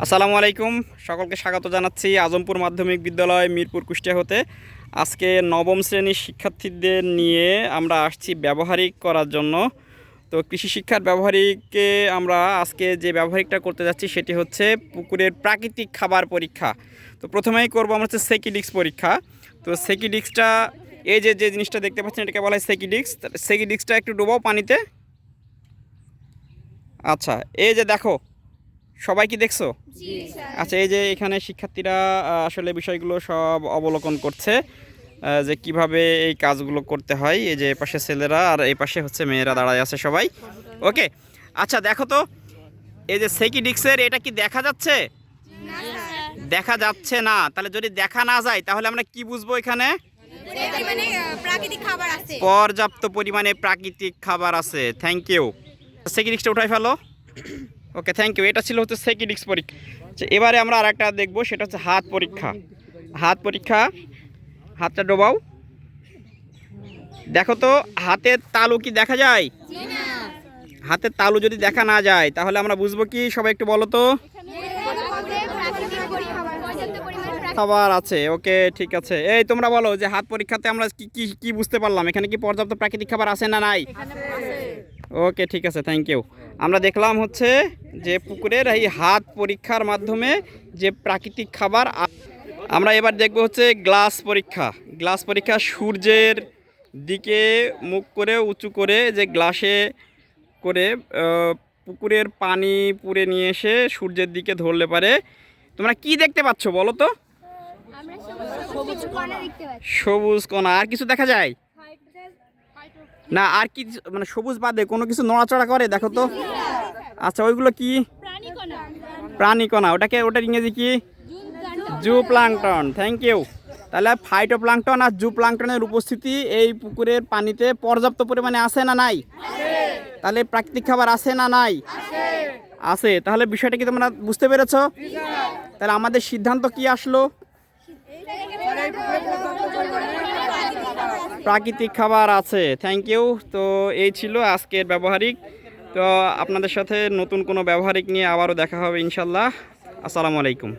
আসসালামু আলাইকুম, সকলকে স্বাগত জানাচ্ছি আজমপুর মাধ্যমিক বিদ্যালয় মিরপুর কুষ্টিয়া হতে। আজকে নবম শ্রেণীর শিক্ষার্থীদের নিয়ে আমরা আসছি ব্যবহারিক করার জন্য। তো কৃষি শিক্ষার ব্যবহারিকে আমরা আজকে যে ব্যবহারিকটা করতে যাচ্ছি সেটি হচ্ছে পুকুরের প্রাকৃতিক খাবার পরীক্ষা। তো প্রথমেই করবো আমরা হচ্ছে সেকিডিক্স পরীক্ষা। তো সেকিডিক্সটা এই যে জিনিসটা দেখতে পাচ্ছেন এটাকে বলা হয় সেকিডিক্স। সেকিডিক্সটা একটু ডোবাও পানিতে। আচ্ছা, এই যে দেখো, সবাই কি দেখছো? আচ্ছা, এই যে এখানে শিক্ষার্থীরা আসলে বিষয়গুলো সব অবলোকন করছে, যে কিভাবে এই কাজগুলো করতে হয়। এই যে এপাশে ছেলেরা আর এই পাশে হচ্ছে মেয়েরা দাঁড়ায় আছে সবাই। ওকে, আচ্ছা দেখো তো, এই যে সেকিডিক্সের এটা কি দেখা যাচ্ছে? দেখা যাচ্ছে না। তাহলে যদি দেখা না যায় তাহলে আমরা কি বুঝবো? এখানে পর্যাপ্ত পরিমাণে প্রাকৃতিক খাবার আছে। Thank you. সেকিডিক্সটা উঠাই ফেলো। ওকে, থ্যাংক ইউ। এটা ছিল হচ্ছে সেকিডিক্স পরীক্ষা। এবারে আমরা আর একটা দেখবো, সেটা হচ্ছে হাত পরীক্ষা। হাত পরীক্ষা, হাতটা ডোবাও। দেখো তো, হাতের তালু কি দেখা যায়? হাতের তালু যদি দেখা না যায় তাহলে আমরা বুঝবো কি? সবাই একটু বলো তো। খাবার আছে। ওকে, ঠিক আছে। এই তোমরা বলো যে হাত পরীক্ষাতে আমরা কি কি কি বুঝতে পারলাম? এখানে কি পর্যাপ্ত প্রাকৃতিক খাবার আছে না নাই? ওকে, ঠিক আছে, থ্যাংক ইউ। আমরা দেখলাম হচ্ছে যে পুকুরের এই হাত পরীক্ষার মাধ্যমে যে প্রাকৃতিক খাবার। আমরা এবার দেখব হচ্ছে গ্লাস পরীক্ষা। গ্লাস পরীক্ষা সূর্যের দিকে মুখ করে উঁচু করে যে গ্লাসে করে পুকুরের পানি পুড়ে নিয়ে এসে সূর্যের দিকে ধরলে পারে তোমরা কি দেখতে পাচ্ছ বলো তো? সবুজ কণা। আর কিছু দেখা যায় না? আর কি মানে সবুজ বাদে কোনো কিছু নড়াচড়া করে? দেখো তো। আচ্ছা, ওইগুলো কি? প্রাণী কণা। ওটার ইংরেজি কি? জুপ্লাঙ্কটন। Thank you. তাহলে ফাইটোপ্লাঙ্কটন আর জুপ্লাঙ্কটনের উপস্থিতি এই পুকুরের পানিতে পর্যাপ্ত পরিমাণে আছে না নাই? তাহলে প্রাকৃতিক খাবার আছে না নাই? আছে। তাহলে বিষয়টা কি তোমরা বুঝতে পেরেছো? তাহলে আমাদের সিদ্ধান্ত কি আসলো? প্রাকৃতিক খাবার আছে। Thank you. তো এই ছিল আজকের ব্যবহারিক। তো আপনাদের সাথে নতুন কোনো ব্যবহারিক নিয়ে আবারও দেখা হবে ইনশাল্লাহ। আসসালামু আলাইকুম।